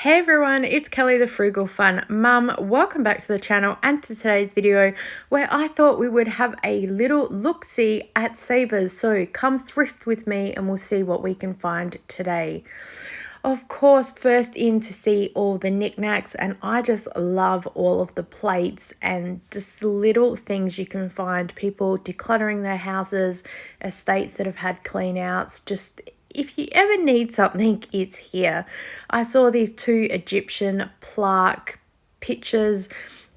Hey everyone, it's Kelly the Frugal Fun Mum. Welcome back to the channel and to today's video where I thought we would have a little look-see at savers. So come thrift with me and we'll see what we can find today. Of course, first in to see all the knickknacks, and I just love all of the plates and just the little things you can find. People decluttering their houses, estates that have had clean outs, just if you ever need something, it's here. I saw these two Egyptian plaque pictures.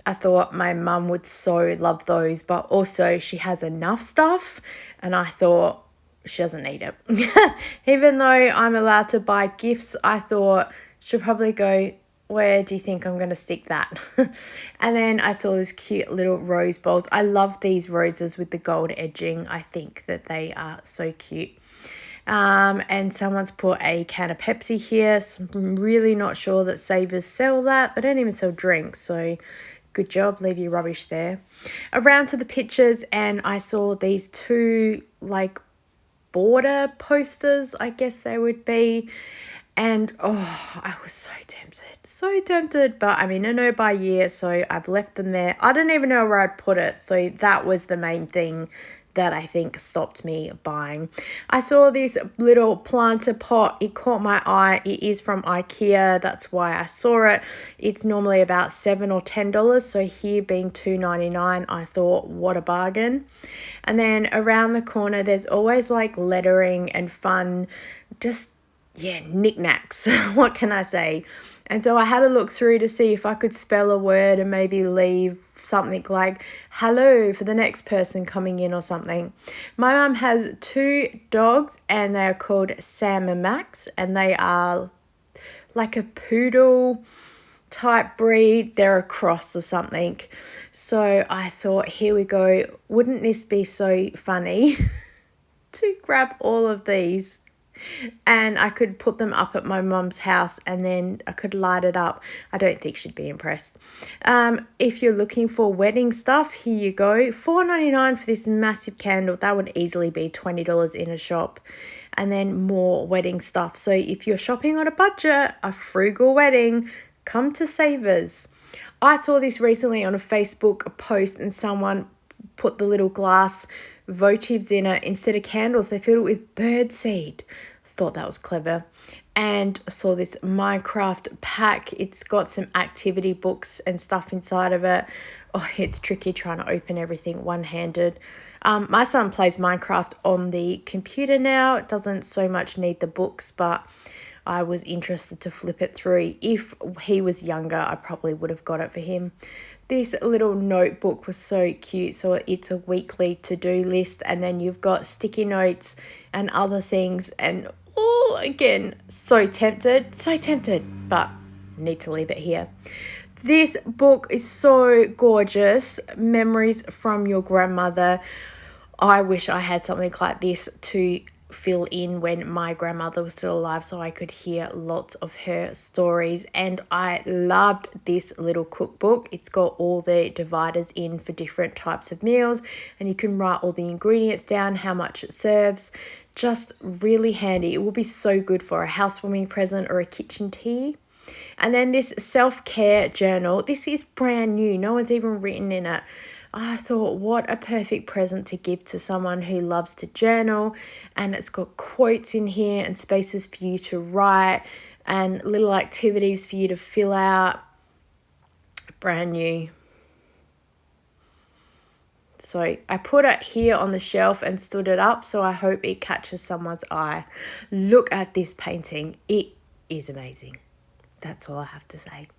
I thought my mum would so love those, but also she has enough stuff, and I thought she doesn't need it. Even though I'm allowed to buy gifts, I thought she'll probably go, where do you think I'm going to stick that? And then I saw this cute little rose bowls. I love these roses with the gold edging. I think that they are so cute. And someone's put a can of Pepsi here. So I'm really not sure that Savers sell that. They don't even sell drinks, so good job, leave your rubbish there. Around to the pictures, and I saw these two like border posters, I guess they would be. And oh, I was so tempted, but I'm in a no buy year, so I've left them there. I don't even know where I'd put it, so that was the main thing that I think stopped me buying. I saw this little planter pot. It caught my eye. It is from IKEA. That's why I saw it. It's normally about $7 or $10. So here being $2.99, I thought, what a bargain. And then around the corner, there's always like lettering and fun, just, yeah, knickknacks. What can I say? And so I had a look through to see if I could spell a word and maybe leave something like hello for the next person coming in or something. My mum has two dogs and they are called Sam and Max, and they are like a poodle type breed. They're a cross or something. So I thought, here we go. Wouldn't this be so funny to grab all of these? And I could put them up at my mum's house and then I could light it up. I don't think she'd be impressed. If you're looking for wedding stuff, here you go. $4.99 for this massive candle. That would easily be $20 in a shop. And then more wedding stuff. So if you're shopping on a budget, a frugal wedding, come to Savers. I saw this recently on a Facebook post and someone put the little glass votives in it. Instead of candles, they filled it with birdseed. Thought that was clever. And I saw this Minecraft pack. It's got some activity books and stuff inside of it. Oh, it's tricky trying to open everything one-handed. My son plays Minecraft on the computer now. It doesn't so much need the books, but I was interested to flip it through. If he was younger, I probably would have got it for him. This little notebook was so cute. So it's a weekly to-do list, and then you've got sticky notes and other things. And oh, again, so tempted, but need to leave it here. This book is so gorgeous. Memories from Your Grandmother. I wish I had something like this to fill in when my grandmother was still alive so I could hear lots of her stories. And I loved this little cookbook. It's got all the dividers in for different types of meals, and you can write all the ingredients down, how much it serves. Just really handy. It will be so good for a housewarming present or a kitchen tea. And then this self-care journal. This is brand new. No one's even written in it. I thought, what a perfect present to give to someone who loves to journal. And it's got quotes in here and spaces for you to write and little activities for you to fill out. Brand new. So I put it here on the shelf and stood it up, so I hope it catches someone's eye. Look at this painting. It is amazing. That's all I have to say.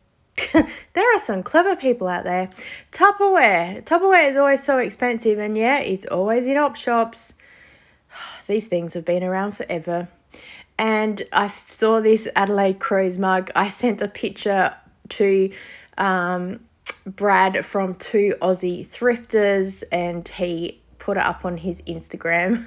There are some clever people out there. Tupperware. Tupperware is always so expensive, and yeah, it's always in op shops. These things have been around forever. And I saw this Adelaide Crows mug. I sent a picture to Brad from Two Aussie Thrifters, and he put it up on his Instagram.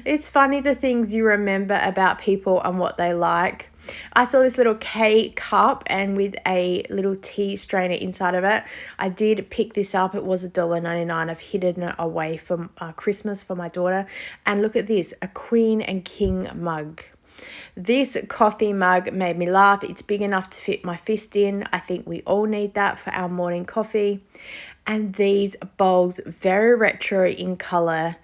It's funny the things you remember about people and what they like. I saw this little K cup and with a little tea strainer inside of it. I did pick this up. It was $1.99. I've hidden it away for Christmas for my daughter. And look at this, a Queen and King mug. This coffee mug made me laugh. It's big enough to fit my fist in. I think we all need that for our morning coffee. And these bowls, very retro in color.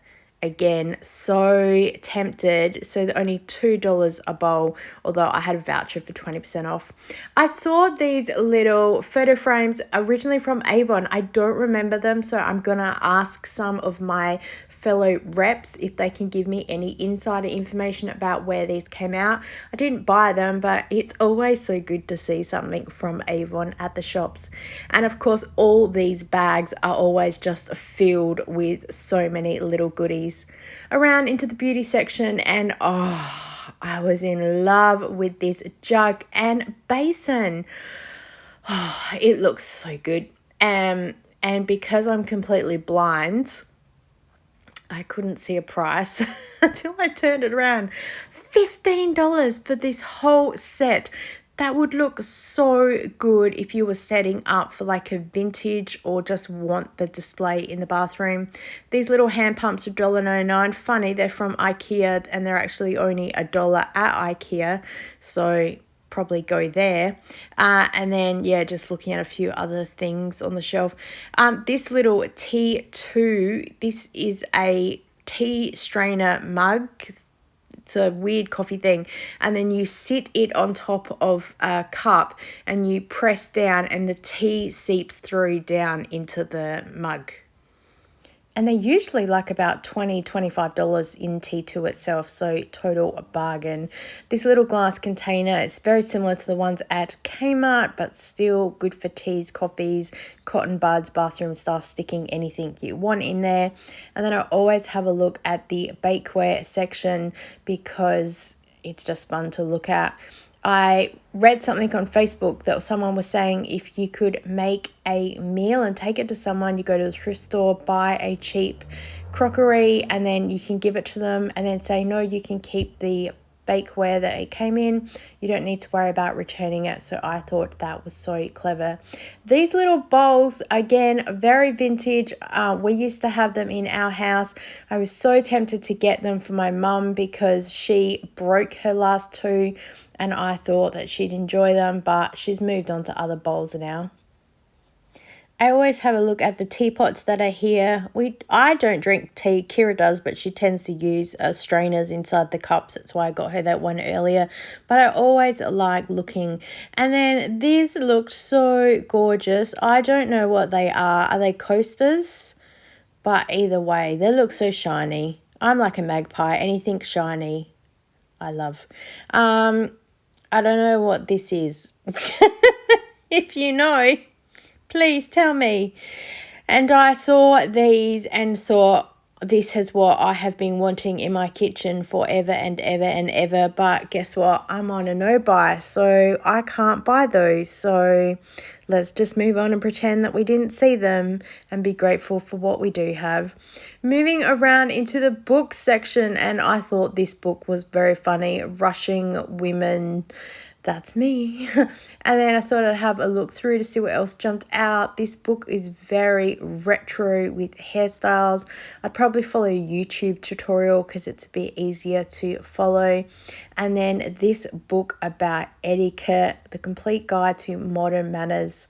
Again, so tempted. So they're only $2 a bowl, although I had a voucher for 20% off. I saw these little photo frames originally from Avon. I don't remember them, so I'm gonna ask some of my fellow reps if they can give me any insider information about where these came out. I didn't buy them, but it's always so good to see something from Avon at the shops. And of course, all these bags are always just filled with so many little goodies. Around into the beauty section, and I was in love with this jug and basin. It looks so good. And because I'm completely blind, I couldn't see a price until I turned it around. $15 for this whole set. That would look so good if you were setting up for like a vintage or just want the display in the bathroom. These little hand pumps are $1.99. Funny, they're from IKEA and they're actually only $1 at IKEA. So probably go there. And then, yeah, just looking at a few other things on the shelf. This little T2, this is a tea strainer mug. It's a weird coffee thing, and then you sit it on top of a cup and you press down and the tea seeps through down into the mug. And they're usually like about $20-$25 in T2 itself, so total bargain. This little glass container is very similar to the ones at Kmart, but still good for teas, coffees, cotton buds, bathroom stuff, sticking anything you want in there. And then I always have a look at the bakeware section because it's just fun to look at. I read something on Facebook that someone was saying if you could make a meal and take it to someone, you go to the thrift store, buy a cheap crockery, and then you can give it to them and then say, no, you can keep the bakeware that it came in. You don't need to worry about returning it. So I thought that was so clever. These little bowls, again, very vintage. We used to have them in our house. I was so tempted to get them for my mum because she broke her last two and I thought that she'd enjoy them, but she's moved on to other bowls now. I always have a look at the teapots that are here. I don't drink tea. Kira does, but she tends to use strainers inside the cups. That's why I got her that one earlier. But I always like looking. And then these look so gorgeous. I don't know what they are. Are they coasters? But either way, they look so shiny. I'm like a magpie. Anything shiny, I love. I don't know what this is. If you know, please tell me. And I saw these and thought, this is what I have been wanting in my kitchen forever and ever and ever. But guess what? I'm on a no buy, so I can't buy those. So let's just move on and pretend that we didn't see them and be grateful for what we do have. Moving around into the book section, and I thought this book was very funny. Rushing Women. That's me. And then I thought I'd have a look through to see what else jumped out. This book is very retro with hairstyles. I'd probably follow a YouTube tutorial because it's a bit easier to follow. And then this book about etiquette, the complete guide to modern manners.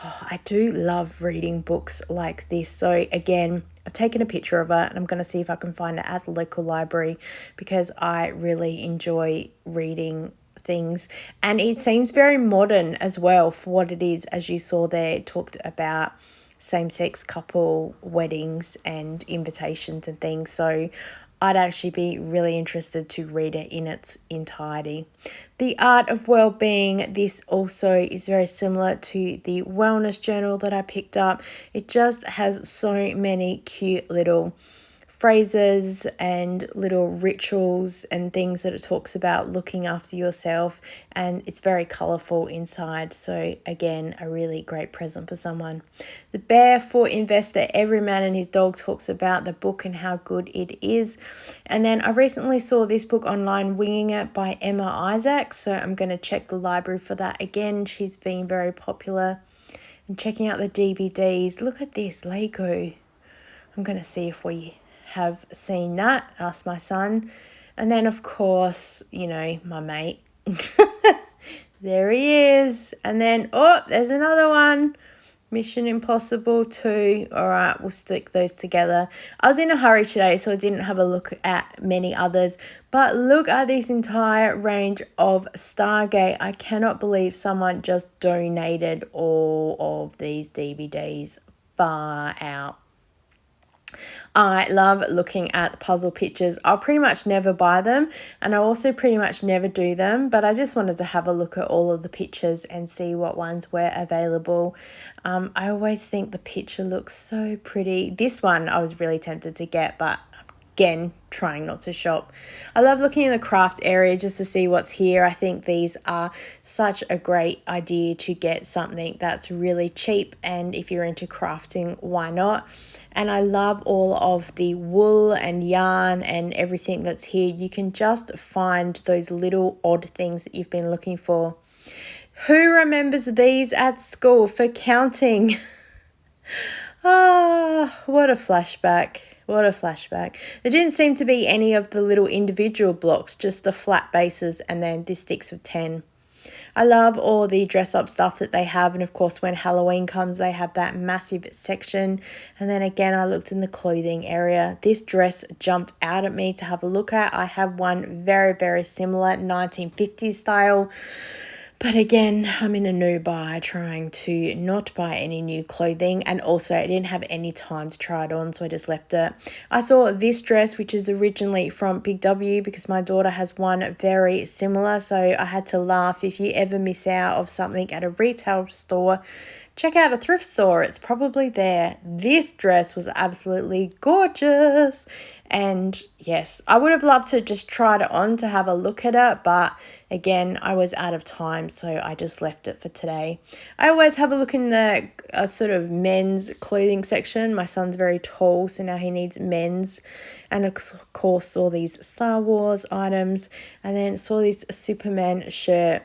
I do love reading books like this. So again, I've taken a picture of it and I'm going to see if I can find it at the local library because I really enjoy reading things, and it seems very modern as well for what it is. As you saw there, it talked about same-sex couple weddings and invitations and things, so I'd actually be really interested to read it in its entirety. The Art of Wellbeing, this also is very similar to the wellness journal that I picked up. It just has so many cute little phrases and little rituals and things that it talks about looking after yourself, and it's very colorful inside. So again, a really great present for someone. The Barefoot Investor, Every Man and His Dog, talks about the book and how good it is. And then I recently saw this book online, Winging It by Emma Isaac, so I'm going to check the library for that again. She's been very popular. And checking out the DVDs, look at this Lego. I'm going to see if we have seen that. Ask my son. And then, of course, you know, my mate. There he is. And then, oh, there's another one. Mission Impossible 2. All right, we'll stick those together. I was in a hurry today, so I didn't have a look at many others. But look at this entire range of Stargate. I cannot believe someone just donated all of these DVDs. Far out. I love looking at puzzle pictures. I'll pretty much never buy them, and I also pretty much never do them, but I just wanted to have a look at all of the pictures and see what ones were available. I always think the picture looks so pretty. This one I was really tempted to get, but again, trying not to shop. I love looking in the craft area just to see what's here. I think these are such a great idea to get something that's really cheap, and if you're into crafting, why not? And I love all of the wool and yarn and everything that's here. You can just find those little odd things that you've been looking for. Who remembers these at school for counting? Ah, what a flashback. What a flashback. There didn't seem to be any of the little individual blocks, just the flat bases and then the sticks of 10. I love all the dress up stuff that they have, and of course when Halloween comes they have that massive section. And then again, I looked in the clothing area. This dress jumped out at me to have a look at. I have one very similar, 1950s style. But again, I'm in a new buy, trying to not buy any new clothing, and also I didn't have any time to try it on, so I just left it. I saw this dress, which is originally from Big W, because my daughter has one very similar, so I had to laugh. If you ever miss out of something at a retail store, check out a thrift store. It's probably there. This dress was absolutely gorgeous. And yes, I would have loved to just try it on to have a look at it, but again, I was out of time, so I just left it for today. I always have a look in the sort of men's clothing section. My son's very tall, so now he needs men's. And of course, saw these Star Wars items, and then saw this Superman shirt.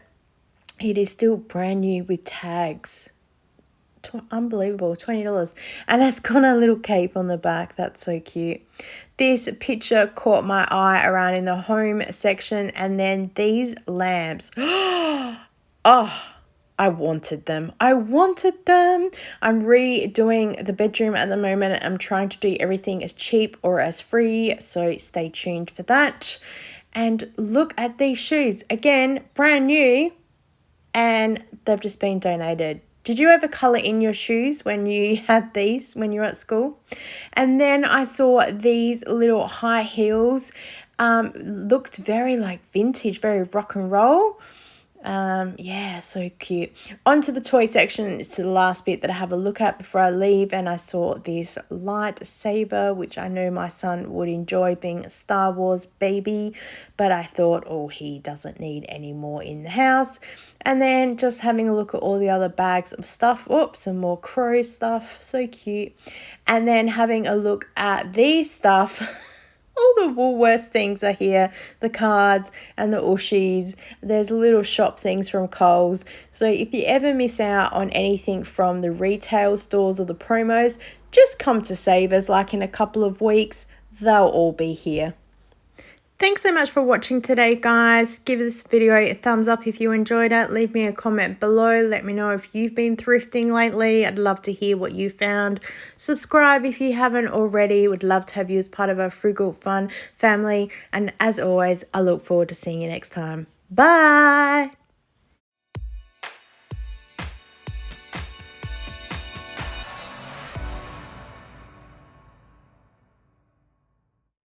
It is still brand new with tags. Unbelievable, $20, and it's got a little cape on the back. That's so cute. This picture caught my eye around in the home section, and then these lamps. Oh, I wanted them. I'm redoing the bedroom at the moment, and I'm trying to do everything as cheap or as free, so stay tuned for that. And look at these shoes, again, brand new, and they've just been donated. Did you ever colour in your shoes when you had these when you were at school? And then I saw these little high heels. Looked very like vintage, very rock and roll. Yeah, so cute. Onto the toy section. It's the last bit that I have a look at before I leave, and I saw this lightsaber, which I know my son would enjoy, being a Star Wars baby, but I thought, oh, he doesn't need any more in the house. And then just having a look at all the other bags of stuff. Oops, some more crow stuff, so cute. And then having a look at these stuff. All the Woolworths things are here, the cards and the Ushies. There's little shop things from Coles. So if you ever miss out on anything from the retail stores or the promos, just come to Savers. Like in a couple of weeks, they'll all be here. Thanks so much for watching today, guys. Give this video a thumbs up if you enjoyed it. Leave me a comment below. Let me know if you've been thrifting lately. I'd love to hear what you found. Subscribe if you haven't already. Would love to have you as part of our Frugal Fun family. And as always, I look forward to seeing you next time. Bye.